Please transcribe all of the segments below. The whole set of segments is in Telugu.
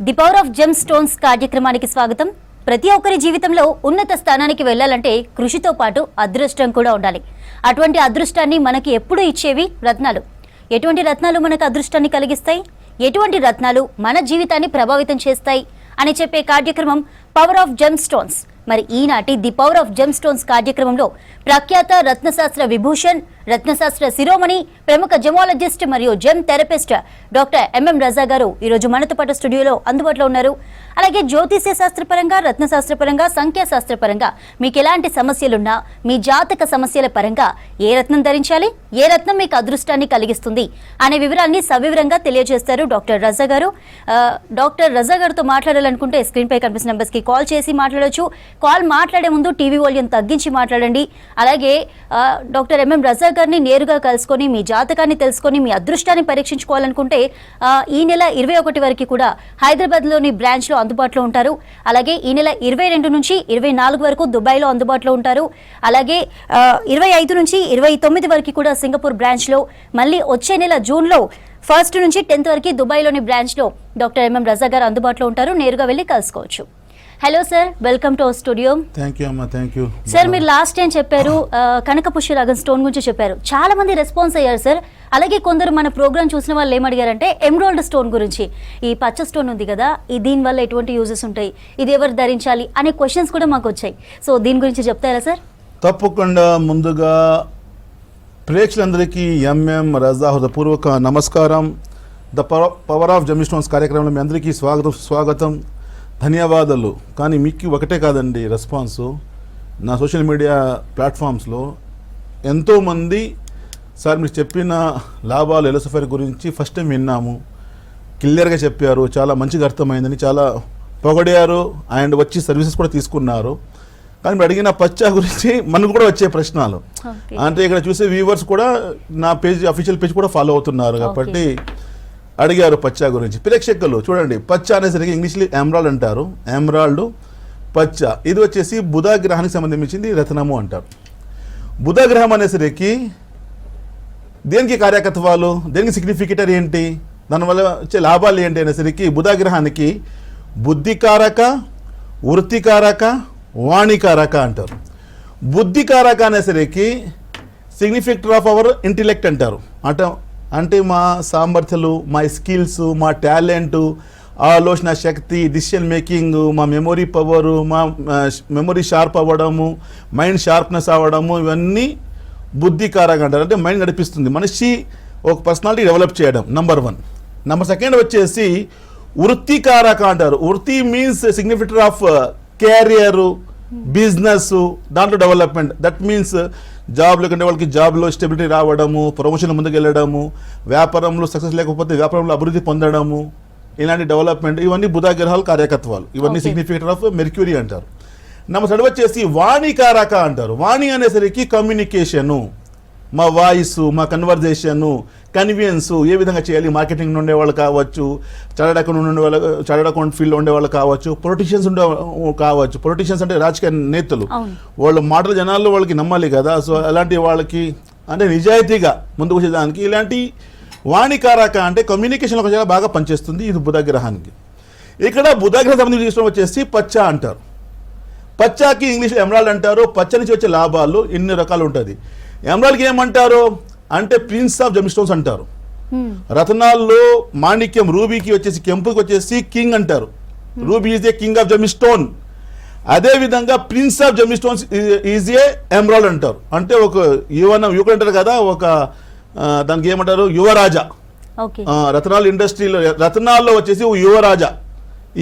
The power of gem stones కార్యక్రమానికి స్వాగతం. ప్రతి ఒక్కరి జీవితంలో ఉన్నత స్థానానికి వెళ్లాలంటే కృషితో పాటు అదృష్టం కూడా ఉండాలి. అటువంటి అదృష్టాన్ని మనకి ఎప్పుడు ఇచ్చేవి రత్నాలు. ఎటువంటి రత్నాలు మనకు అదృష్టాన్ని కలిగిస్తాయి, ఎటువంటి రత్నాలు మన జీవితాన్ని ప్రభావితం చేస్తాయి అని చెప్పే కార్యక్రమం పవర్ ఆఫ్ జెమ్ స్టోన్స్. మరి ఈనాటి the power of gem stones కార్యక్రమంలో ప్రఖ్యాత రత్నశాస్త్ర విభూషణ్, రత్నశాస్త్ర శిరోమణి, ప్రముఖ జెమాలజిస్ట్ మరియు జెమ్ థెరపిస్ట్ డాక్టర్ ఎంఎం రజా గారు ఈరోజు మనతో పాటు స్టూడియోలో అందుబాటులో ఉన్నారు. అలాగే జ్యోతిష్య శాస్త్రపరంగా, రత్నశాస్త్రపరంగా, సంఖ్యాశాస్త్రపరంగా మీకు ఎలాంటి సమస్యలున్నా, మీ జాతక సమస్యల పరంగా ఏ రత్నం ధరించాలి, ఏ రత్నం మీకు అదృష్టాన్ని కలిగిస్తుంది అనే వివరాన్ని సవివరంగా తెలియజేస్తారు డాక్టర్ రజా గారు. డాక్టర్ రజా గారితో మాట్లాడాలనుకుంటే స్క్రీన్ పై కనిపిస్తున్న నెంబర్స్ కి కాల్ చేసి మాట్లాడొచ్చు. కాల్ మాట్లాడే ముందు టీవీ వాల్యూమ్ తగ్గించి మాట్లాడండి. అలాగే డాక్టర్ ఎంఎం రజా గారిని నేరుగా కలుసుకొని మీ జాతకాన్ని తెలుసుకొని మీ అదృష్టాన్ని పరీక్షించుకోవాలనుకుంటే ఈ నెల 21 వరకు కూడా హైదరాబాద్లోని బ్రాంచ్లో అందుబాటులో ఉంటారు. అలాగే ఈ నెల 22 నుంచి 24 వరకు దుబాయ్లో అందుబాటులో ఉంటారు. అలాగే 25 నుంచి 29 వరకు కూడా సింగపూర్ బ్రాంచ్లో, మళ్ళీ వచ్చే నెల జూన్లో 1 నుంచి 10 వరకు దుబాయ్లోని బ్రాంచ్లో డాక్టర్ ఎంఎం రజా గారు అందుబాటులో ఉంటారు. నేరుగా వెళ్ళి కలుసుకోవచ్చు. Hello sir, welcome to our studio. Thank you అమ్మా. Thank you sir. మీరు లాస్ట్ టైం చెప్పారు కనక పుష్యరాగం స్టోన్ గురించి చెప్పారు. చాలా మంది రెస్పాన్స్ అయ్యారు సార్. అలాగే కొందరు మన ప్రోగ్రామ్ చూసిన వాళ్ళు ఏమడిగారంటే ఎమరాల్డ్ స్టోన్ గురించి, ఈ పచ్చ స్టోన్ ఉంది కదా, ఈ దీని వల్ల ఎటువంటి యూజెస్ ఉంటాయి, ఇది ఎవరు ధరించాలి అనే క్వశ్చన్స్ కూడా మాకు వచ్చాయి. సో దీని గురించి చెప్తారా సార్? తప్పకుండా. ముందుగా ప్రేక్షకులందరికీ ఎంఎం రజా హృదయపూర్వక నమస్కారం. The power of gem stones కార్యక్రమంలో మీ అందరికీ స్వాగతం, ధన్యవాదాలు. కానీ మీకు ఒకటే కాదండి రెస్పాన్సు. నా సోషల్ మీడియా ప్లాట్ఫామ్స్లో ఎంతోమంది సార్ మీరు చెప్పిన లాభాలు ఎలసఫైర్ గురించి ఫస్ట్ టైం విన్నాము, క్లియర్గా చెప్పారు, చాలా మంచిగా అర్థమైందని చాలా పొగడారు, అండ్ వచ్చి సర్వీసెస్ కూడా తీసుకున్నారు. కానీ మీరు అడిగిన పచ్చ గురించి మనకు కూడా వచ్చే ప్రశ్నలు అంటే ఇక్కడ చూసే వ్యూవర్స్ కూడా నా పేజ్, అఫీషియల్ పేజ్ కూడా ఫాలో అవుతున్నారు కాబట్టి అడిగారు పచ్చ గురించి. ప్రేక్షకులు చూడండి, పచ్చ అనేసరికి ఇంగ్లీష్లో ఎమరాల్డ్ అంటారు. ఎమరాల్డ్ పచ్చ ఇది వచ్చేసి బుధ గ్రహానికి సంబంధించింది రత్నము అంటారు. బుధ గ్రహం అనేసరికి దేనికి కార్యకత్వాలు, దేనికి సిగ్నిఫికేటర్ ఏంటి, దానివల్ల వచ్చే లాభాలు ఏంటి అనేసరికి బుధ గ్రహానికి బుద్ధికారక, వృత్తికారక, వాణికారక అంటారు. బుద్ధికారక అనేసరికి సిగ్నిఫికేటర్ ఆఫ్ అవర్ ఇంటెలెక్ట్ అంటారు. అంటే మా సామర్థ్యాలు, మా స్కిల్స్, మా టాలెంటు, ఆలోచన శక్తి, డిసిషన్ మేకింగ్, మా మెమొరీ పవరు, మా మెమొరీ షార్ప్ అవ్వడము, మైండ్ షార్ప్నెస్ అవ్వడము, ఇవన్నీ బుద్ధికారక అంటారు. అంటే మైండ్ నడిపిస్తుంది, మనిషి ఒక పర్సనాలిటీ డెవలప్ చేయడం. నెంబర్ 1. నెంబర్ 2 వచ్చేసి వృత్తికారక అంటారు. వృత్తి means significator of career, business, దాంట్లో డెవలప్మెంట్. దట్ మీన్స్ జాబ్లో కంటే వాళ్ళకి జాబ్లో స్టెబిలిటీ రావడము, ప్రమోషన్ ముందుకు వెళ్ళడము, వ్యాపారంలో సక్సెస్ లేకపోతే వ్యాపారంలో అభివృద్ధి పొందడము, ఇలాంటి డెవలప్మెంట్, ఇవన్నీ బుధ గ్రహాల కార్యకత్వాలు. ఇవన్నీ సిగ్నిఫికేటర్ ఆఫ్ మెర్క్యూరీ అంటారు. నెంబర్ 3 వచ్చేసి వాణికారక అంటారు. వాణి అనేసరికి కమ్యూనికేషను, మా వాయిస్, మా కన్వర్జేషను, కన్వీనియన్స్, ఏ విధంగా చేయాలి, మార్కెటింగ్ ఉండే వాళ్ళు కావచ్చు, చార్టర్డ్ అకౌంట్ ఫీల్డ్లో ఉండేవాళ్ళు కావచ్చు, పొలిటీషియన్స్ కావచ్చు. పొలిటీషియన్స్ అంటే రాజకీయ నేతలు, వాళ్ళ మాటలు జనాల్లో వాళ్ళకి నమ్మాలి కదా. సో అలాంటి వాళ్ళకి అంటే నిజాయితీగా ముందుకు వచ్చేదానికి ఇలాంటి వాణికారక అంటే కమ్యూనికేషన్లో చాలా బాగా పనిచేస్తుంది ఇది బుధ గ్రహానికి. ఇక్కడ బుధ గ్రహం సంబంధించిన వచ్చేసి పచ్చ అంటారు. పచ్చకి ఇంగ్లీష్లో ఎమరాల్డ్ అంటారు. పచ్చ నుంచి వచ్చే లాభాలు ఇన్ని రకాలు ఉంటుంది. ఎమరాల్డ్కి ఏమంటారు అంటే ప్రిన్స్ ఆఫ్ జెమ్ స్టోన్స్ అంటారు. రత్నాల్లో మాణిక్యం, రూబీకి వచ్చేసి, కెంపుకి వచ్చేసి కింగ్ అంటారు. Ruby is a king of gemstone. అదేవిధంగా prince of gemstones is a emerald అంటారు. అంటే ఒక యువకుడు అంటారు కదా, ఒక దానికి ఏమంటారు, యువరాజా. రత్నాల ఇండస్ట్రీలో రత్నాల్లో వచ్చేసి యువరాజా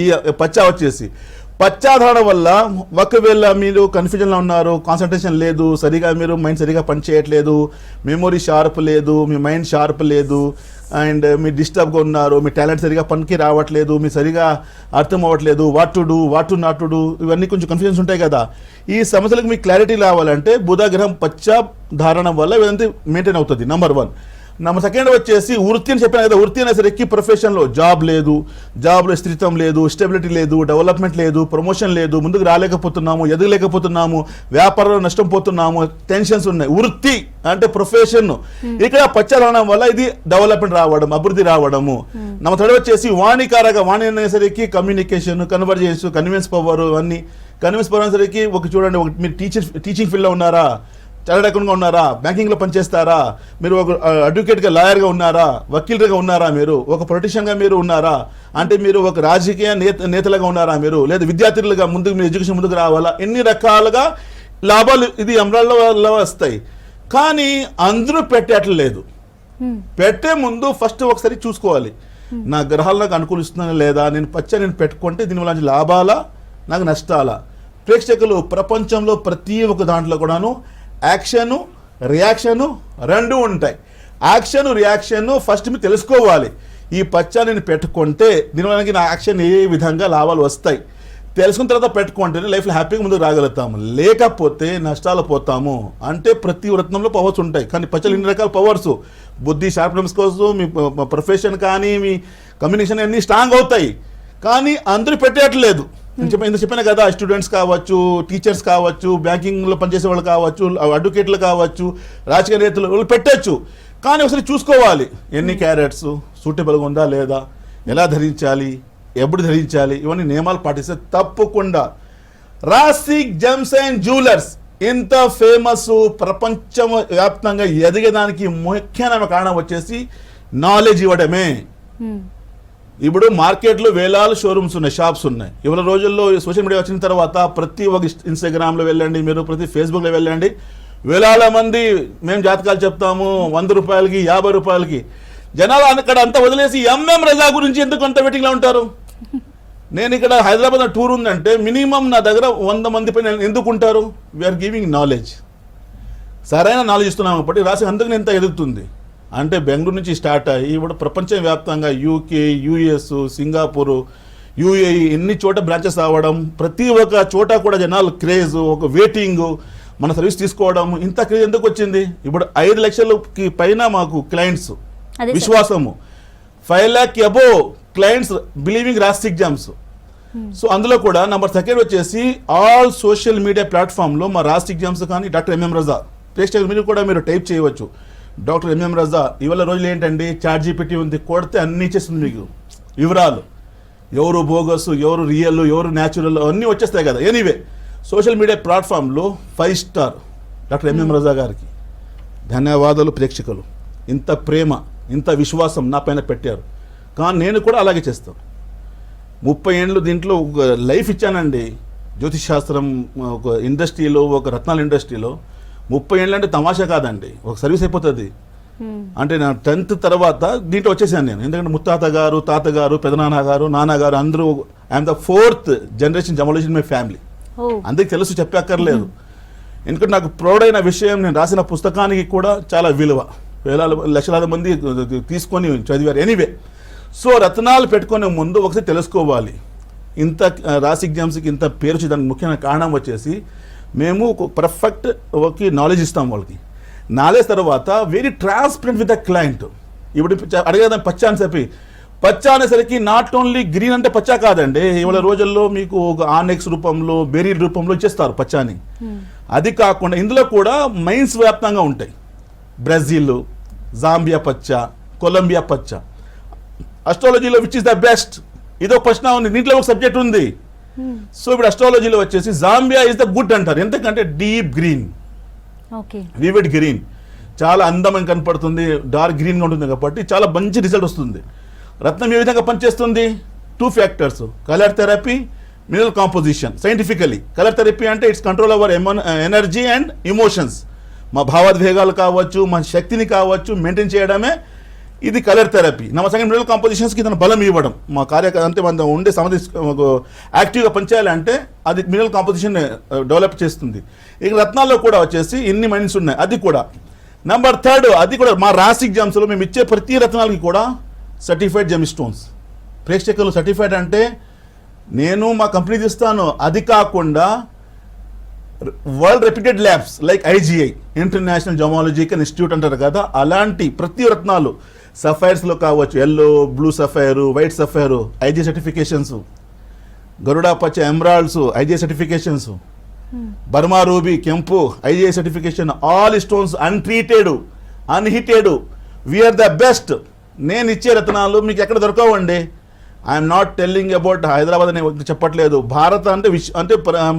ఈ పచ్చ వచ్చేసి. పచ్చాధారణ వల్ల ఒకవేళ మీరు కన్ఫ్యూజన్లో ఉన్నారు, కాన్సన్ట్రేషన్ లేదు, సరిగా మీరు మైండ్ సరిగా పనిచేయట్లేదు, మెమొరీ షార్ప్ లేదు, మీ మైండ్ షార్ప్ లేదు, అండ్ మీరు డిస్టర్బ్గా ఉన్నారు, మీ టాలెంట్ సరిగా పనికి రావట్లేదు, మీ సరిగా అర్థం అవ్వట్లేదు, what to do, what to not to do, ఇవన్నీ కొంచెం కన్ఫ్యూజన్స్ ఉంటాయి కదా. ఈ సమస్యలకు మీకు క్లారిటీ రావాలంటే బుధ గ్రహం పచ్చ ధారణ వల్ల ఇదంతా మెయింటైన్ అవుతుంది. నెంబర్ 1. నెంబర్ సెకండ్ వచ్చేసి వృత్తి అని చెప్పాను కదా, వృత్తి అనేసరికి ప్రొఫెషన్లో జాబ్లో స్థిరత్వం లేదు, స్టెబిలిటీ లేదు, డెవలప్మెంట్ లేదు, ప్రమోషన్ లేదు, ముందుకు రాలేకపోతున్నాము, ఎదగలేకపోతున్నాము, వ్యాపారంలో నష్టం పోతున్నాము, టెన్షన్స్ ఉన్నాయి. వృత్తి అంటే ప్రొఫెషన్. ఇక్కడ పచ్చదనం వల్ల ఇది డెవలప్మెంట్ రావడం, అభివృద్ధి రావడము. నెంబర్ థర్డ్ వచ్చేసి వాణికారక, వాణి అనేసరికి కమ్యూనికేషన్, కన్వర్జేషన్, కన్విన్స్ పవర్, అన్ని కన్విన్స్ పవర్ అనేసరికి చూడండి, మీరు టీచింగ్ ఫీల్డ్లో ఉన్నారా, చార్టర్డ్ అకౌంట్గా ఉన్నారా, బ్యాంకింగ్లో పనిచేస్తారా, మీరు ఒక అడ్వకేట్గా, లాయర్గా ఉన్నారా, వకీలుగా ఉన్నారా, మీరు ఒక పొలిటీషియన్గా మీరు ఉన్నారా, అంటే మీరు ఒక రాజకీయ నేతలుగా ఉన్నారా, మీరు లేదా విద్యార్థులుగా ముందుకు మీ ఎడ్యుకేషన్ ముందుకు రావాలా, ఎన్ని రకాలుగా లాభాలు ఇది అమరాల్లో వస్తాయి. కానీ అందరూ పెట్టేట్లేదు. పెట్టే ముందు ఫస్ట్ ఒకసారి చూసుకోవాలి, నా గ్రహాలు నాకు అనుకూలిస్తున్నాను లేదా, నేను పెట్టుకుంటే దీనివల్ల లాభాలా నాకు నష్టాలా. ప్రేక్షకులు ప్రపంచంలో ప్రతి ఒక్క దాంట్లో కూడాను యాక్షను రియాక్షను రెండు ఉంటాయి. యాక్షన్ రియాక్షన్ ఫస్ట్ మీరు తెలుసుకోవాలి. ఈ నేను పెట్టుకుంటే దీనివల్ల నా యాక్షన్ ఏ విధంగా లాభాలు వస్తాయి తెలుసుకున్న తర్వాత పెట్టుకుంటేనే లైఫ్లో హ్యాపీగా ముందుకు రాగలుగుతాము, లేకపోతే నష్టాలు పోతాము. అంటే ప్రతి రత్నంలో పవర్స్ ఉంటాయి, కానీ పచ్చలు ఇన్ని రకాల పవర్స్, బుద్ధి షార్ప్నెస్ కోసం మీ ప్రొఫెషన్ కానీ మీ కమ్యూనికేషన్ అన్నీ స్ట్రాంగ్ అవుతాయి. కానీ అందరూ పెట్టేయట్లేదు. నేను చెప్పాను కదా, స్టూడెంట్స్ కావచ్చు, టీచర్స్ కావచ్చు, బ్యాంకింగ్లో పనిచేసే వాళ్ళు కావచ్చు, అడ్వకేట్లు కావచ్చు, రాజకీయ నేతలు, వాళ్ళు పెట్టచ్చు. కానీ ఒకసారి చూసుకోవాలి, ఎన్ని క్యారెట్స్ సూటబుల్గా ఉందా లేదా, ఎలా ధరించాలి, ఎప్పుడు ధరించాలి, ఇవన్నీ నియమాలు పాటిస్తే తప్పకుండా. రాసిక్ జెమ్స్ అండ్ జ్యువెలర్స్ ఇంత ఫేమస్, ప్రపంచం వ్యాప్తంగా ఎదిగేదానికి ముఖ్యమైన కారణం వచ్చేసి నాలెడ్జ్ ఇవ్వడమే. ఇప్పుడు మార్కెట్లో వేలాలు షోరూమ్స్ ఉన్నాయి, షాప్స్ ఉన్నాయి. ఇవాళ రోజుల్లో సోషల్ మీడియా వచ్చిన తర్వాత ప్రతి ఒక్క ఇన్స్టాగ్రామ్లో వెళ్ళండి, మీరు ప్రతి ఫేస్బుక్లో వెళ్ళండి, వేలాల మంది మేము జాతకాలు చెప్తాము, 100 రూపాయలకి 50 రూపాయలకి. జనాలు అక్కడ అంతా వదిలేసి ఎంఎం రజా గురించి ఎందుకు అంత వెయిటింగ్లో ఉంటారు? నేను ఇక్కడ హైదరాబాద్ టూర్ ఉందంటే మినిమం నా దగ్గర 100 మంది పైన ఎందుకు ఉంటారు? వీఆర్ గివింగ్ నాలెడ్జ్, సరైన నాలెడ్జ్ ఇస్తున్నాము కాబట్టి రాసి అందుకని ఎంత ఎదుగుతుంది. అంటే బెంగళూరు నుంచి స్టార్ట్ అయ్యి ఇప్పుడు ప్రపంచవ్యాప్తంగా యూకే, యుఎస్, సింగపూర్, యుఏఈ ఎన్ని చోట బ్రాంచెస్ అవ్వడం, ప్రతి ఒక్క చోట కూడా జనాలు క్రేజ్, ఒక వెయిటింగ్, మన సర్వీస్ తీసుకోవడం. ఇంత క్రేజ్ ఎందుకు వచ్చింది? ఇప్పుడు 5 లక్షలకి పైన మాకు క్లయింట్స్, విశ్వాసము 5 lakh above clients believing Rasik Gems. So అందులో కూడా నెంబర్ సెకండ్ వచ్చేసి ఆల్ సోషల్ మీడియా ప్లాట్ఫామ్లో మా రాసిక్ జెమ్స్ కానీ డాక్టర్ ఎంఎం రజా ప్రేక్షకులు మీరు కూడా మీరు టైప్ చేయవచ్చు, డాక్టర్ ఎంఎం రజా. ఇవాళ రోజులు ఏంటండి, ChatGPT ఉంది, కొడితే అన్నీ ఇచ్చేస్తుంది మీకు వివరాలు, ఎవరు బోగస్, ఎవరు రియల్, ఎవరు న్యాచురల్ అన్నీ వచ్చేస్తాయి కదా. ఎనీవే సోషల్ మీడియా ప్లాట్ఫామ్లో 5 స్టార్ డాక్టర్ ఎంఎం రజా గారికి ధన్యవాదాలు. ప్రేక్షకులు ఇంత ప్రేమ, ఇంత విశ్వాసం నా పైన పెట్టారు, కానీ నేను కూడా అలాగే చేస్తాను. 30 ఏళ్ళు దీంట్లో ఒక లైఫ్ ఇచ్చానండి. జ్యోతిష్ శాస్త్రం ఒక ఇండస్ట్రీలో, ఒక రత్నాల ఇండస్ట్రీలో 30 ఏళ్ళు అంటే తమాషా కాదండి, ఒక సర్వీస్ అయిపోతుంది. అంటే నా 10th తర్వాత దీంట్లో వచ్చేసాను నేను, ఎందుకంటే ముత్తాత గారు, తాతగారు, పెదనాన్నగారు, నాన్నగారు అందరూ, ఐఎమ్ ద 4th జనరేషన్ జమలేషన్ మై ఫ్యామిలీ. అందరికి తెలుసు, చెప్పక్కర్లేదు. ఎందుకంటే నాకు ప్రౌడైన విషయం, నేను రాసిన పుస్తకానికి కూడా చాలా విలువ, లక్షలాది మంది తీసుకొని చదివారు. ఎనీవే, సో రత్నాలు పెట్టుకునే ముందు ఒకసారి తెలుసుకోవాలి. ఇంత రాసిక్ జెమ్స్కి ఇంత పేరు వచ్చేదానికి ముఖ్యమైన కారణం వచ్చేసి మేము ఒక పర్ఫెక్ట్ ఒక నాలెడ్జ్ ఇస్తాం వాళ్ళకి. నాలెడ్జ్ తర్వాత very transparent with the client. ఇప్పుడు అడిగేదాం పచ్చా అని చెప్పి, పచ్చా అనేసరికి నాట్ ఓన్లీ గ్రీన్ అంటే పచ్చా కాదండి. ఇవాళ రోజుల్లో మీకు ఒక ఆనెక్స్ రూపంలో, బెర్రీ రూపంలో ఇచ్చేస్తారు పచ్చాని. అది కాకుండా ఇందులో కూడా మైన్స్ వ్యాప్తంగా ఉంటాయి. బ్రెజిల్, జాంబియా పచ్చ, కొలంబియా పచ్చ. అస్ట్రాలజీలో విచ్ ఇస్ ద బెస్ట్, ఇదో ప్రశ్న ఉంది, దీంట్లో ఒక సబ్జెక్ట్ ఉంది. సో ఇప్పుడు అస్ట్రాలజీలో వచ్చేసి జాంబియా ఇస్ ద గుడ్ అంటారు, ఎందుకంటే డీప్ గ్రీన్, వివిడ్ గ్రీన్, చాలా అందమైన కనపడుతుంది, డార్క్ గ్రీన్గా ఉంటుంది కాబట్టి చాలా మంచి రిజల్ట్ వస్తుంది. రత్నం ఏ విధంగా పనిచేస్తుంది? 2 factors, colour therapy, mineral composition. Scientifically colour therapy అంటే it's control our energy and emotions. మా భావోద్వేగాలు కావచ్చు, మా శక్తిని కావచ్చు మెయింటైన్ చేయడమే ఇది కలర్ థెరపీ. నా సెకండ్ మినరల్ కాంపోజిషన్స్కి తన బలం ఇవ్వడం. మా అంటే మన ఉండే సమధి యాక్టివ్గా పనిచేయాలంటే అది మినరల్ కాంపోజిషన్ డెవలప్ చేస్తుంది. ఇక రత్నాల్లో కూడా వచ్చేసి ఇన్ని మైన్స్ ఉన్నాయి, అది కూడా. నెంబర్ 3 అది కూడా మా రాసిక్ జెమ్స్లో మేము ఇచ్చే ప్రతి రత్నాలకి కూడా సర్టిఫైడ్ జెమ్ స్టోన్స్. ప్రేక్షకులు సర్టిఫైడ్ అంటే నేను మా కంపెనీ ఇస్తాను, అది కాకుండా world reputed labs like IGI, international gemological institute అంటారు కదా, అలాంటి ప్రతి రత్నాలు సఫైర్స్లో కావచ్చు, yellow, blue sapphire, white sapphire, IG certifications, గరుడా పచ్చ emeralds, IG certifications, Burma ruby, కెంపు, IG certification, all stones untreated, unheated, we're the best. నేను ఇచ్చే రత్నాలు మీకు ఎక్కడ దొరకవండి. I'm not telling about Hyderabad అనే చెప్పట్లేదు. భారత్ అంటే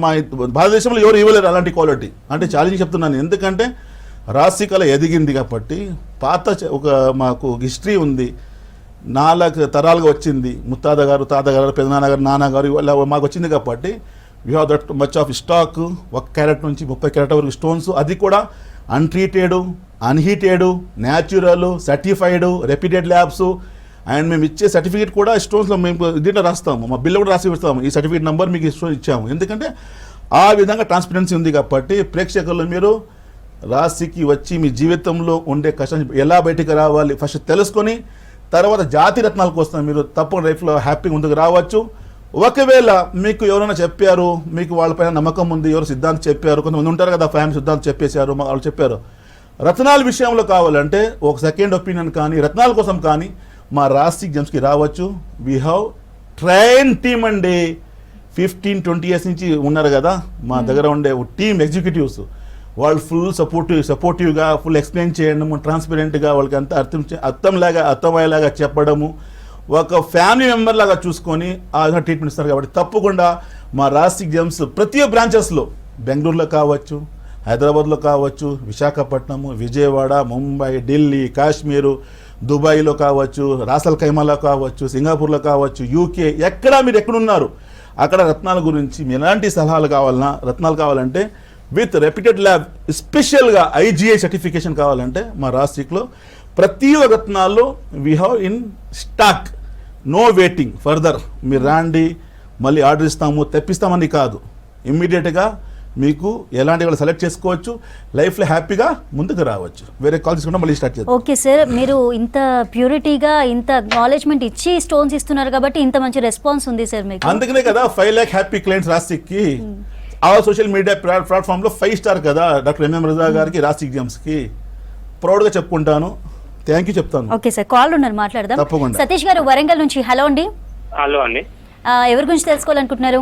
మా భారతదేశంలో ఎవరు ఇవ్వలేరు అలాంటి క్వాలిటీ. అంటే ఛాలెంజ్ చెప్తున్నాను, ఎందుకంటే రాశి కళ ఎదిగింది కాబట్టి. పాత ఒక మాకు హిస్టరీ ఉంది, 4 తరాలుగా వచ్చింది. ముత్తాత గారు, తాతగారు, పెదనాన్నగారు, నాన్నగారు ఇలా మాకు వచ్చింది కాబట్టి we have that much of stock. 1 carat నుంచి 30 క్యారెట్ వరకు స్టోన్స్, అది కూడా untreated, unheated, natural, certified, reputed labs. And మేము ఇచ్చే సర్టిఫికేట్ కూడా స్టోన్స్లో మేము దీంట్లో రాస్తాము, మా బిల్లు కూడా రాసి ఇస్తాము. ఈ సర్టిఫికేట్ నెంబర్ మీకు ఇచ్చాము, ఎందుకంటే ఆ విధంగా ట్రాన్స్పరెన్సీ ఉంది కాబట్టి. ప్రేక్షకులు మీరు రాశికి వచ్చి మీ జీవితంలో ఉండే కష్టం ఎలా బయటికి రావాలి ఫస్ట్ తెలుసుకొని తర్వాత జాతి రత్నాలకు వస్తాం. మీరు తప్పకుండా లైఫ్లో హ్యాపీగా ముందుకు రావచ్చు. ఒకవేళ మీకు ఎవరైనా చెప్పారు, మీకు వాళ్ళపైన నమ్మకం ఉంది, ఎవరు సిద్ధాంతం చెప్పారు, కొంతమంది ఉంటారు కదా ఫ్యామిలీ సిద్ధాంతం చెప్పేశారు, వాళ్ళు చెప్పారు. రత్నాల విషయంలో కావాలంటే ఒక సెకండ్ ఒపీనియన్ కానీ రత్నాల కోసం కానీ మా రాశి జెమ్స్కి రావచ్చు. వీ హ్యావ్ ట్రైన్ టీమ్ అండి. 15-20 years నుంచి ఉన్నారు కదా మా దగ్గర ఉండే టీమ్ ఎగ్జిక్యూటివ్స్. వాళ్ళు ఫుల్ సపోర్టివ్గా ఫుల్ ఎక్స్ప్లెయిన్ చేయడము, ట్రాన్స్పరెంట్గా వాళ్ళకి అంతా అర్థమయ్యేలాగా చెప్పడము, ఒక ఫ్యామిలీ మెంబర్ లాగా చూసుకొని ఆ విధంగా ట్రీట్మెంట్ ఇస్తారు. కాబట్టి తప్పకుండా మా రాశి జెమ్స్ ప్రతి బ్రాంచెస్లో, బెంగళూరులో కావచ్చు, హైదరాబాద్లో కావచ్చు, విశాఖపట్నము, విజయవాడ, ముంబై, ఢిల్లీ, కాశ్మీరు, దుబాయ్లో కావచ్చు, రాసల్ ఖైమాలో కావచ్చు, సింగపూర్లో కావచ్చు, యూకే, ఎక్కడ మీరు ఎక్కడున్నారు అక్కడ రత్నాల గురించి మీ ఎలాంటి సలహాలు కావాలన్నా, రత్నాలు కావాలంటే విత్ రెప్యూటెడ్ ల్యాబ్, స్పెషల్గా ఐజిఐ సర్టిఫికేషన్ కావాలంటే మా రాశిలో ప్రతి రత్నాల్లో we have in stock. No waiting further. మీరు రాండి, మళ్ళీ ఆర్డర్ ఇస్తాము, తెప్పిస్తామని కాదు. ఇమ్మీడియట్గా మీకు ఎలాంటి వాళ్ళు సెలెక్ట్ చేసుకోవచ్చు, లైఫ్లో హ్యాపీగా ముందుకు రావచ్చు. వేరే కాల్ తీసుకుంటే మళ్ళీ స్టార్ట్ చేద్దాం. ఓకే సార్, మీరు ఇంత ప్యూరిటీగా ఇంత అక్నాలెడ్జ్మెంట్ ఇచ్చి స్టోన్స్ ఇస్తున్నారు కాబట్టి ఇంత మంచి రెస్పాన్స్ ఉంది సార్ మీకు. అందుకనే కదా 5 lakh హ్యాపీ క్లయింట్స్ రాశికి. ఆ సోషల్ మీడియా ప్లాట్ఫామ్లో 5 star కదా డాక్టర్ ఎంఎం రజా గారికి, రాశి జెమ్స్కి ప్రౌడ్గా చెప్పుకుంటాను. థ్యాంక్ యూ చెప్తాను. ఓకే సార్, కాల్ ఉన్నారు, మాట్లాడదాం. తప్పకుండా. సతీష్ గారు వరంగల్ నుంచి. హలో అండి. హలో అండి. ఎవరి గురించి తెలుసుకోవాలనుకుంటున్నారు?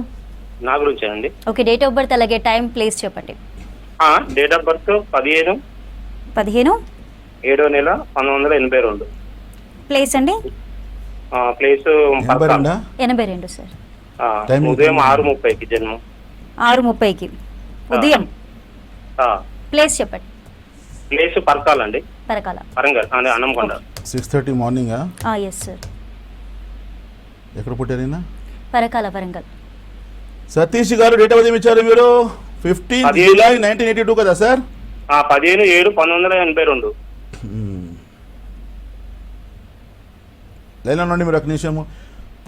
నా గురించే అండి. ఓకే, డేట్ ఆఫ్ బర్త్ అలాగే టైం, ప్లేస్ చెప్పండి. Date of birth 15/7/1982. ప్లేస్ అండి? Place 82 sir. ఉదయం 6:30కి జన్మం. 6:30కి ఉదయం. ప్లేస్ చెప్పండి. ప్లేస్ పరకాల అండి. Parakala, Warangal Annamkonda. 6:30 morning. Yes sir. ఎక్కడ పుట్టారైనా? పరకాల, వరంగల్. సతీష్ గారు డేట్ ఆఫ్ బర్త్ ఇచ్చారు మీరు? 15 July 1982 కదా సార్? 15/7/1982. లైన్లో నుండి మీరు ఒక నిమిషము.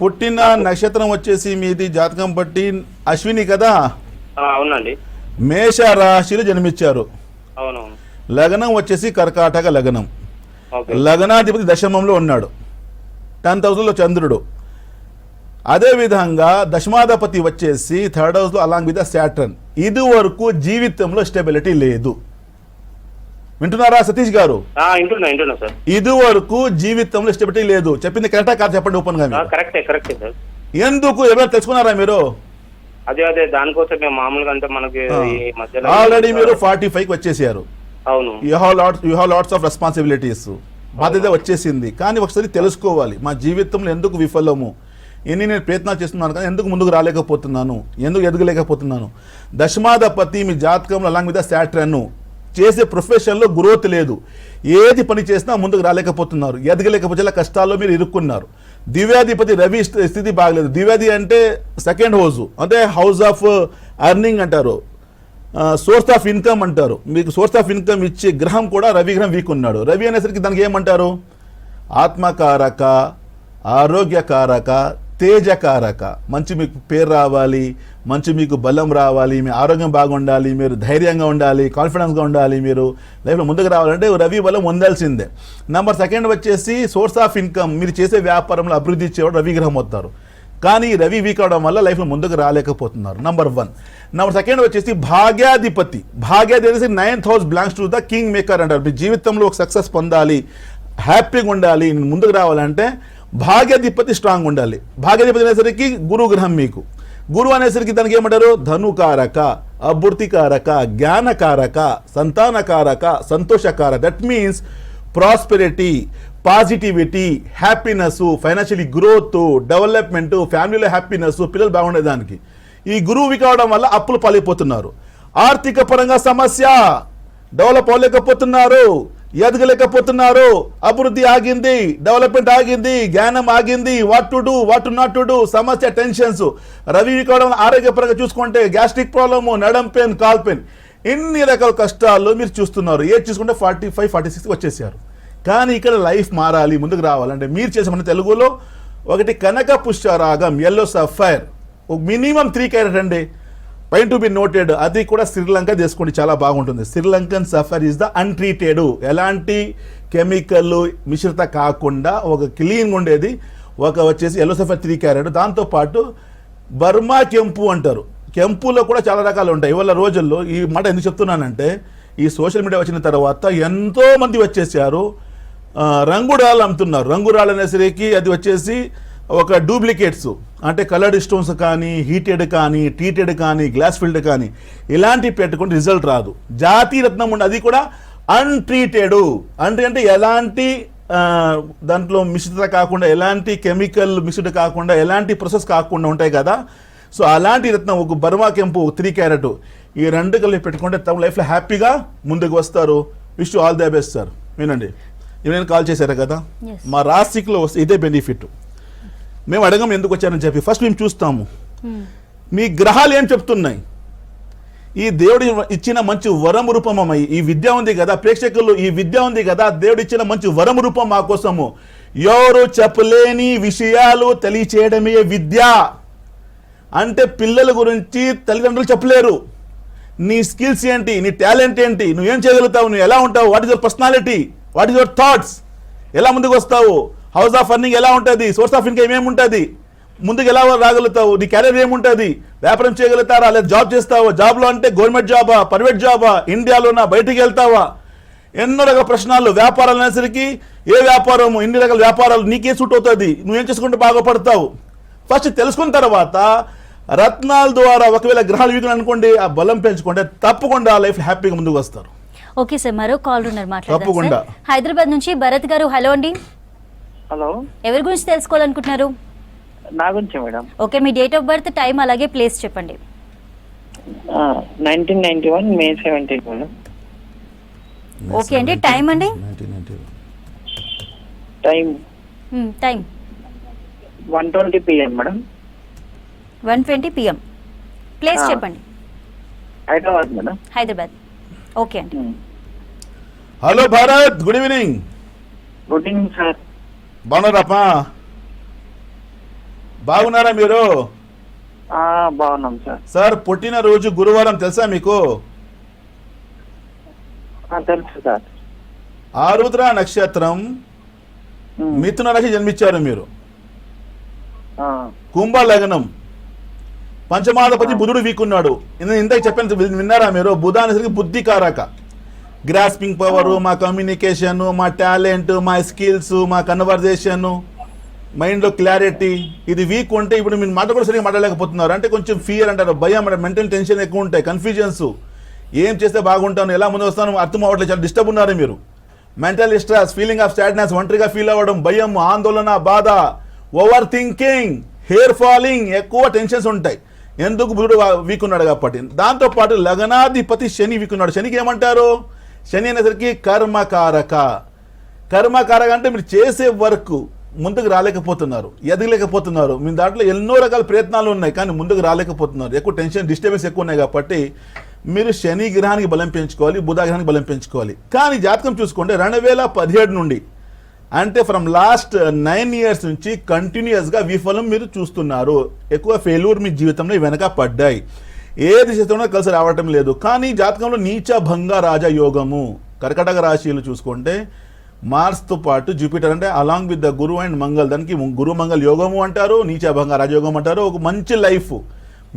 పుట్టిన నక్షత్రం వచ్చేసి మీది జాతకం బట్టి అశ్విని కదా? అవునండి. మేష రాశిలో జన్మించారు. అవునవును. లగ్నం వచ్చేసి కర్కాటక లగ్నం. లగ్నాధిపతి దశమంలో ఉన్నాడు, 10th హౌస్లో చంద్రుడు. అదేవిధంగా దశమాధిపతి వచ్చేసి 3rd హౌస్లో అలాంగ్ విత్ సాటర్న్. ఇది వరకు జీవితంలో స్టెబిలిటీ లేదు. వింటున్నారా సతీష్ గారు? వింటున్నా సార్. ఇది వరకు జీవితంలో స్టెబిలిటీ లేదు. చెప్పింది కరెక్టా కాదు చెప్పండి ఓపెన్ గా. కరెక్టే సార్. ఎందుకు ఎవరైనా తెలుసుకున్నారా మీరు? అదే దానికోసం మేము మామూలుగా అంటే మనకి ఆల్రెడీ మీరు 45కి వచ్చేసారు. అవును. You have lots of responsibilities. బాధ్యత వచ్చేసింది. కానీ ఒకసారి తెలుసుకోవాలి, మా జీవితంలో ఎందుకు విఫలము, నేను ప్రయత్నాలు చేస్తున్నాను కానీ ఎందుకు ముందుకు రాలేకపోతున్నాను, ఎందుకు ఎదగలేకపోతున్నాను. దశమాధిపతి మీ జాతకంలో అలాంగ్ విత్ సాటర్న్. చేసే ప్రొఫెషన్లో గ్రోత్ లేదు. ఏది పని చేసినా ముందుకు రాలేకపోతున్నారు, ఎదగలేకపోతే కష్టాల్లో మీరు ఇరుక్కున్నారు. దివ్యాధిపతి రవి స్థితి బాగలేదు. దివ్యాది అంటే 2nd హౌస్, అంటే హౌస్ ఆఫ్ అర్నింగ్ అంటారు, సోర్స్ ఆఫ్ ఇన్కమ్ అంటారు. మీకు సోర్స్ ఆఫ్ ఇన్కమ్ ఇచ్చే గ్రహం కూడా రవి గ్రహం వీక్ ఉన్నాడు. రవి అనేసరికి దానికి ఏమంటారు? ఆత్మకారక, ఆరోగ్యకారక, తేజకారక. మంచి మీకు పేరు రావాలి, మంచి మీకు బలం రావాలి, మీ ఆరోగ్యం బాగుండాలి, మీరు ధైర్యంగా ఉండాలి, కాన్ఫిడెన్స్గా ఉండాలి, మీరు లైఫ్లో ముందుకు రావాలంటే రవి బలం పొందాల్సిందే. నెంబర్ 2 వచ్చేసి సోర్స్ ఆఫ్ ఇన్కమ్. మీరు చేసే వ్యాపారంలో అభివృద్ధి ఇచ్చేవాడు రవి గ్రహం వస్తారు. కానీ రవి వీక్ అవడం వల్ల లైఫ్లో ముందుకు రాలేకపోతున్నారు. నంబర్ 1. నంబర్ 2 వచ్చేసి భాగ్యాధిపతి. భాగ్యాధిపతి 9th house belongs to the king maker అంటారు. మీ జీవితంలో ఒక సక్సెస్ పొందాలి, హ్యాపీగా ఉండాలి, ముందుకు రావాలంటే భాగ్యాధిపతి స్ట్రాంగ్ ఉండాలి. భాగ్యాధిపతి అనేసరికి గురు గ్రహం మీకు. గురువు అనేసరికి దానికి ఏమంటారు? ధనుకారక, అభివృద్ధికారక, జ్ఞానకారక, సంతానకారక, సంతోషకారక. That means prosperity, positivity, happiness, financially growth, development, ఫ్యామిలీలో హ్యాపీనెస్, పిల్లలు బాగుండేదానికి. ఈ గురువు కావడం వల్ల అప్పులు పాలైపోతున్నారు. ఆర్థిక పరంగా సమస్య, డెవలప్ అవ్వలేకపోతున్నారు, ఎదగలేకపోతున్నారు, అభివృద్ధి ఆగింది, డెవలప్మెంట్ ఆగింది, జ్ఞానం ఆగింది, what to do, what to not to do, సమస్య, టెన్షన్స్. రవి కావడం ఆరోగ్యపరంగా చూసుకుంటే గ్యాస్ట్రిక్ ప్రాబ్లము, నడం పెయిన్, కాల్ పెయిన్, ఇన్ని రకాల కష్టాలు మీరు చూస్తున్నారు. ఏది చూసుకుంటే 45, 46 వచ్చేసారు. కానీ ఇక్కడ లైఫ్ మారాలి, ముందుకు రావాలంటే మీరు చేసే మన తెలుగులో ఒకటి కనక పుష్యరాగం, ఎల్లో సఫైర్, మినిమం 3 క్యారెట్ అండి, పాయింట్ టు బి నోటెడ్. అది కూడా శ్రీలంక తీసుకోండి, చాలా బాగుంటుంది. Sri Lankan suffer is the untreated, ఎలాంటి కెమికల్ మిశ్రిత కాకుండా ఒక క్లీన్గా ఉండేది. ఒక వచ్చేసి ఎల్లో సఫర్ 3 క్యారెట్. దాంతోపాటు బర్మా కెంపు అంటారు. కెంపులో కూడా చాలా రకాలు ఉంటాయి. ఇవాళ రోజుల్లో ఈ మాట ఎందుకు చెప్తున్నానంటే, ఈ సోషల్ మీడియా వచ్చిన తర్వాత ఎంతో మంది వచ్చేసారు రంగురాళ్ళు అమ్ముతున్నారు. రంగురాళ్ళు అనేసరికి అది వచ్చేసి ఒక డూప్లికేట్స్, అంటే కలర్డ్ స్టోన్స్ కానీ, హీటెడ్ కానీ, ట్రీటెడ్ కానీ, గ్లాస్ ఫిల్డ్ కానీ, ఇలాంటివి పెట్టుకుంటే రిజల్ట్ రాదు. జాతి రత్నం ఉండి అది కూడా అన్ట్రీటెడ్, అంటే ఎలాంటి దాంట్లో మిశ్రిత కాకుండా, ఎలాంటి కెమికల్ మిశ్రిత కాకుండా, ఎలాంటి ప్రాసెస్ కాకుండా ఉంటాయి కదా. సో అలాంటి రత్నం, ఒక బర్మా కెంపు 3 క్యారెట్, ఈ 2 కలిపి పెట్టుకుంటే తమ లైఫ్లో హ్యాపీగా ముందుకు వస్తారు. Wish all the best sir. వినండి, నేను కాల్ చేశారు కదా, మా రాశిలో వస్తే ఇదే బెనిఫిట్. మేము అడగం ఎందుకు వచ్చారని చెప్పి ఫస్ట్ మేము చూస్తాము మీ గ్రహాలు ఏం చెప్తున్నాయి. ఈ దేవుడు ఇచ్చిన మంచి వరం రూపమై ఈ విద్య ఉంది కదా, ప్రేక్షకులు ఈ విద్య ఉంది కదా, దేవుడు ఇచ్చిన మంచి వరం రూపం మా కోసము. ఎవరు చెప్పలేని విషయాలు తెలియచేయడమే విద్య. అంటే పిల్లల గురించి తల్లిదండ్రులు చెప్పలేరు. నీ స్కిల్స్ ఏంటి, నీ టాలెంట్ ఏంటి, నువ్వేం చేయగలుగుతావు, నువ్వు ఎలా ఉంటావు, what is your personality, what is your thoughts, ఎలా ముందుకు వస్తావు, హౌస్ ఆఫ్ అర్నింగ్ ఎలా ఉంటుంది, సోర్స్ ఆఫ్ ఇన్కమ్ ఏముంటుంది, ముందుకు ఎలా రాగలుగుతావు, నీ కెరీర్ ఏముంటుంది, వ్యాపారం చేయగలుగుతారా, లేదా జాబ్ చేస్తావా, జాబ్లో అంటే గవర్నమెంట్ జాబా, ప్రైవేట్ జాబా, ఇండియాలోనా, బయటికి వెళ్తావా, ఎన్నో రకాల ప్రశ్నలు. వ్యాపారాలు అనేసరికి ఏ వ్యాపారము, ఇన్ని రకాల వ్యాపారాలు నీకే సూట్ అవుతుంది, నువ్వేం చేసుకుంటే బాగుపడతావు. ఫస్ట్ తెలుసుకున్న తర్వాత రత్నాల ద్వారా ఒకవేళ గ్రహాలు వీకులు అనుకోండి, ఆ బలం పెంచుకుంటే తప్పకుండా లైఫ్ హ్యాపీగా ముందుకు వస్తారు. ఓకే సార్, మరో కాల్ ఉన్నారు, తప్పకుండా. మాట్లాడదాం. హైదరాబాద్ నుంచి భరత్ గారు. హలో అండి. హలో, ఎవరి గురించి తెలుసుకోవాలనుకుంటున్నారు? నా గురించి మేడం. ఓకే, మీ డేట్ ఆఫ్ బర్త్, టైం, అలాగే ప్లేస్ చెప్పండి. 1991 May 17 మేడం. ఓకే అండి, టైం అండి? Time 1:20 PM madam. 1:20 PM. Place చెప్పండి. హైదరాబాద్ మేడం. హైదరాబాద్. ఓకే అండి. Hello Bharat, good evening. Good evening sir. బాగున్నారప్పా? బాగున్నారా మీరు? బాగున్నాం సార్. సార్ పుట్టినరోజు గురువారం తెలుసా మీకు? తెలుసు సార్. ఆరుద్ర నక్షత్రం, మిథున రాశి జన్మించారు మీరు. కుంభ లగ్నం, పంచమాధిపతి బుధుడు వీకున్నాడు. ఇందాక చెప్పాను, విన్నారా మీరు? బుధ అనేసరికి బుద్ధికారక, గ్రాస్పింగ్ పవర్, మా కమ్యూనికేషన్, మా టాలెంట్, మా స్కిల్స్, మా కన్వర్జేషన్, మైండ్లో క్లారిటీ, ఇది వీక్ ఉంటే ఇప్పుడు మీరు మాట కూడా సరిగ్గా మాట్లాడలేకపోతున్నారు. అంటే కొంచెం ఫియర్ అంటారు, భయం, మెంటల్ టెన్షన్ ఎక్కువ ఉంటాయి, కన్ఫ్యూజన్స్, ఏం చేస్తే బాగుంటాను, ఎలా ముందు వస్తాను అర్థం అవ్వట్లేదు, చాలా డిస్టర్బ్ ఉన్నారు మీరు. Mental stress, feeling of sadness, ఒంటరిగా ఫీల్ అవ్వడం, భయం, ఆందోళన, బాధ, ఓవర్ థింకింగ్, హెయిర్ ఫాలింగ్, ఎక్కువ టెన్షన్స్ ఉంటాయి. ఎందుకు? బుధుడు వీక్ ఉన్నాడు కాబట్టి. దాంతోపాటు లగ్నాధిపతి శని వీక్ ఉన్నాడు. శనికి ఏమంటారు? శని అనేసరికి కర్మకారక. కర్మకారక అంటే మీరు చేసే వర్క్ ముందుకు రాలేకపోతున్నారు, ఎదగలేకపోతున్నారు. మీ దాంట్లో ఎన్నో రకాల ప్రయత్నాలు ఉన్నాయి కానీ ముందుకు రాలేకపోతున్నారు. ఎక్కువ టెన్షన్, డిస్టర్బెన్స్ ఎక్కువ ఉన్నాయి కాబట్టి మీరు శని గ్రహానికి బలం పెంచుకోవాలి, బుధ గ్రహానికి బలం పెంచుకోవాలి. కానీ జాతకం చూసుకుంటే 2017 నుండి, అంటే ఫ్రమ్ లాస్ట్ 9 years నుంచి కంటిన్యూస్గా విఫలం మీరు చూస్తున్నారు. ఎక్కువ ఫెయిల్యూర్ మీ జీవితంలో వెనక పడ్డాయి. ఏది చేస్తున్నా కలిసి రావటం లేదు. కానీ జాతకంలో నీచ భంగ రాజయోగము, కర్కటక రాశిలు చూసుకుంటే మార్స్తో పాటు జూపిటర్ అంటే along with the Guru and Mangal, దానికి గురు మంగళ యోగము అంటారు, నీచభంగ రాజయోగం అంటారు. ఒక మంచి లైఫ్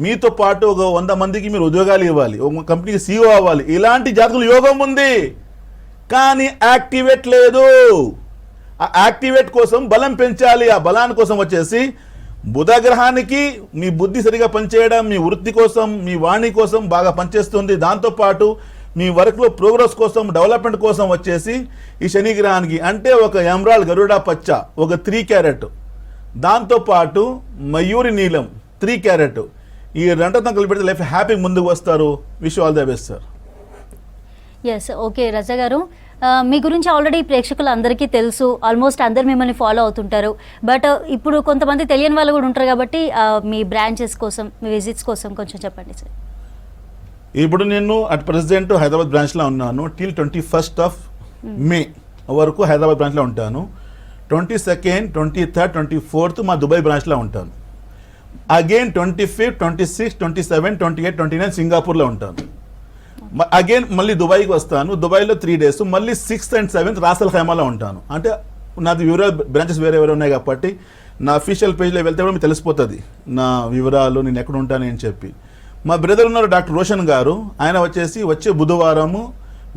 మీతో పాటు ఒక 100 మందికి మీరు ఉద్యోగాలు ఇవ్వాలి, ఒక కంపెనీకి CEO అవ్వాలి, ఇలాంటి జాతకులు యోగం ఉంది. కానీ యాక్టివేట్ లేదు. ఆ యాక్టివేట్ కోసం బలం పెంచాలి. ఆ బలాన్ని కోసం వచ్చేసి బుధ గ్రహానికి మీ బుద్ధి సరిగా పనిచేయడం, మీ వృత్తి కోసం, మీ వాణి కోసం బాగా పనిచేస్తుంది. దాంతోపాటు మీ వర్క్లో ప్రోగ్రెస్ కోసం, డెవలప్మెంట్ కోసం వచ్చేసి ఈ శని గ్రహానికి అంటే ఒక ఎమరాల్డ్ గరుడ పచ్చ ఒక 3 క్యారెట్, దాంతోపాటు మయూరి నీలం 3 క్యారెట్, ఈ రెండుతో కలిపి పెడితే లైఫ్ హ్యాపీ ముందుకు వస్తారు. Wish all the best sir. Yes, okay Raza గారు, మీ గురించి ఆల్రెడీ ప్రేక్షకులు అందరికీ తెలుసు, ఆల్మోస్ట్ అందరు మిమ్మల్ని ఫాలో అవుతుంటారు. బట్ ఇప్పుడు కొంతమంది తెలియని వాళ్ళు కూడా ఉంటారు కాబట్టి మీ బ్రాంచెస్ కోసం, మీ విజిట్స్ కోసం కొంచెం చెప్పండి సార్. ఇప్పుడు నేను అట్ ప్రెసిడెంట్ హైదరాబాద్ బ్రాంచ్లో ఉన్నాను. టిల్ 21 మే వరకు హైదరాబాద్ బ్రాంచ్లో ఉంటాను. 22nd, 23rd, 24th మా దుబాయ్ బ్రాంచ్లో ఉంటాను. Again 25th, 26th, 27th, 28th, 29th సింగపూర్లో ఉంటాను. అగైన్ మళ్ళీ దుబాయ్కి వస్తాను. దుబాయ్లో 3 days, మళ్ళీ 6th and 7th రాసల్ ఖైమాలో ఉంటాను. అంటే నాది వివరాలు బ్రాంచెస్ వేరే ఉన్నాయి కాబట్టి నా అఫీషియల్ పేజ్లో వెళ్తే కూడా మీకు తెలిసిపోతుంది నా వివరాలు, నేను ఎక్కడ ఉంటాను అని చెప్పి. మా బ్రదర్ ఉన్నారు డాక్టర్ రోషన్ గారు, ఆయన వచ్చే బుధవారము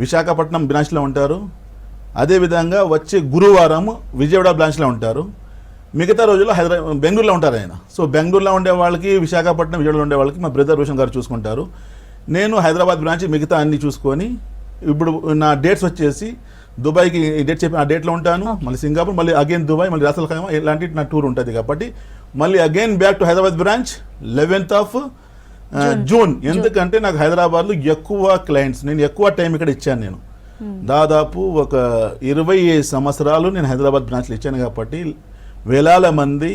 విశాఖపట్నం బ్రాంచ్లో ఉంటారు. అదేవిధంగా వచ్చే గురువారం విజయవాడ బ్రాంచ్లో ఉంటారు. మిగతా రోజుల్లో బెంగళూరులో ఉంటారు ఆయన. సో బెంగళూరులో ఉండే వాళ్ళకి, విశాఖపట్నం, విజయవాడలో ఉండే వాళ్ళకి మా బ్రదర్ రోషన్ గారు చూసుకుంటారు. నేను హైదరాబాద్ బ్రాంచ్ మిగతా అన్ని చూసుకొని ఇప్పుడు నా డేట్స్ వచ్చేసి దుబాయ్కి డేట్ చెప్పి ఆ డేట్లో ఉంటాను, మళ్ళీ సింగపూర్, మళ్ళీ అగైన్ దుబాయ్, మళ్ళీ రాసల్ ఖైమా, ఇలాంటి నా టూర్ ఉంటుంది. కాబట్టి మళ్ళీ again back to Hyderabad branch 11th June. ఎందుకంటే నాకు హైదరాబాద్లో ఎక్కువ క్లయింట్స్, నేను ఎక్కువ టైం ఇక్కడ ఇచ్చాను. నేను దాదాపు ఒక 20 సంవత్సరాలు నేను హైదరాబాద్ బ్రాంచ్లో ఇచ్చాను. కాబట్టి వేలాల మంది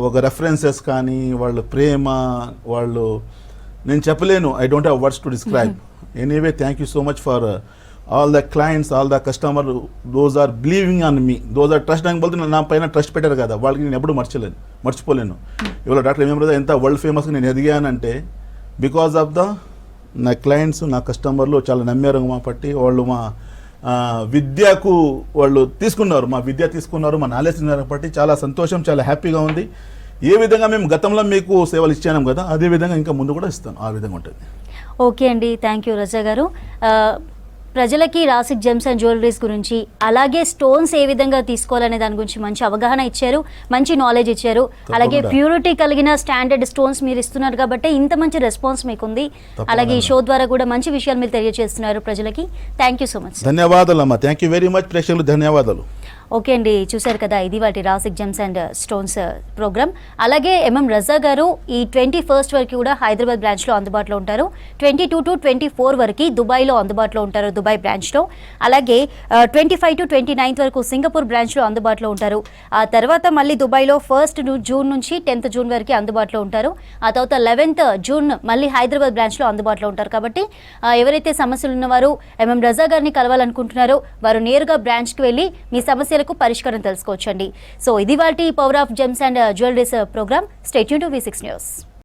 ఒక రెఫరెన్సెస్ కానీ, వాళ్ళ ప్రేమ, వాళ్ళు నేను చెప్పలేను. I don't have words to describe. Anyway thank you so much for all the clients, all the customer, those are believing on me, those are trust అని బోల్తే నా పైన ట్రస్ట్ పెట్టారు కదా, వాళ్ళకి నేను ఎప్పుడు మర్చిపోలేను. ఇవాళ డాక్టర్ ఎంఎం రజా ఎంత వరల్డ్ ఫేమస్గా నేను ఎదిగానంటే బికాజ్ ఆఫ్ ద నా క్లయింట్స్, నా కస్టమర్లు చాలా నమ్మారు మా పట్టి. వాళ్ళు మా విద్యకు వాళ్ళు తీసుకున్నారు, మా విద్య తీసుకున్నారు, మా నాలెడ్జ్ తీసుకున్నారు. బట్టి చాలా సంతోషం, చాలా హ్యాపీగా ఉంది. ఏ విధంగా మేము గతంలో మీకు సేవలు ఇచ్చాము కదా, అదే విధంగా ఇంకా ముందు కూడా ఇస్తాను. ఆ విధంగా ఉంటుంది. ఓకే అండి, థ్యాంక్ యూ రజా గారు. ప్రజలకి రాసిక్ జెమ్స్ అండ్ జ్యువెలరీస్ గురించి, అలాగే స్టోన్స్ ఏ విధంగా తీసుకోవాలనే దాని గురించి మంచి అవగాహన ఇచ్చారు, మంచి నాలెడ్జ్ ఇచ్చారు. అలాగే ప్యూరిటీ కలిగిన స్టాండర్డ్ స్టోన్స్ మీరు ఇస్తున్నారు కాబట్టి ఇంత మంచి రెస్పాన్స్ మీకుంది. అలాగే ఈ షో ద్వారా కూడా మంచి విషయాలు మీరు తెలియజేస్తున్నారు ప్రజలకి. Thank you so much. ధన్యవాదాలు అమ్మా. థ్యాంక్ యూ వెరీ మచ్ ప్రేక్షకులు, ధన్యవాదాలు. ఓకే అండి, చూశారు కదా, ఇది వాటి రాసిక్ జెమ్స్ అండ్ స్టోన్స్ ప్రోగ్రామ్. అలాగే ఎంఎం రజా గారు ఈ 21st వరకు కూడా హైదరాబాద్ బ్రాంచ్లో అందుబాటులో ఉంటారు. 22 to 24 వరకు దుబాయ్లో అందుబాటులో ఉంటారు, దుబాయ్ బ్రాంచ్లో. అలాగే 25 to 29 వరకు సింగపూర్ బ్రాంచ్లో అందుబాటులో ఉంటారు. ఆ తర్వాత మళ్ళీ దుబాయ్లో 1st జూన్ నుంచి 10th జూన్ వరకు అందుబాటులో ఉంటారు. ఆ తర్వాత 11th జూన్ మళ్ళీ హైదరాబాద్ బ్రాంచ్లో అందుబాటులో ఉంటారు. కాబట్టి ఎవరైతే సమస్యలు ఉన్నవారు ఎంఎం రజా గారిని కలవాలనుకుంటున్నారో వారు నేరుగా బ్రాంచ్కి వెళ్ళి మీ సమస్యలకు పరిష్కారం తెలుసుకోవచ్చండి. సో ఇది వాటి power of gems and jewelleries programme. Stay tune to V6 news.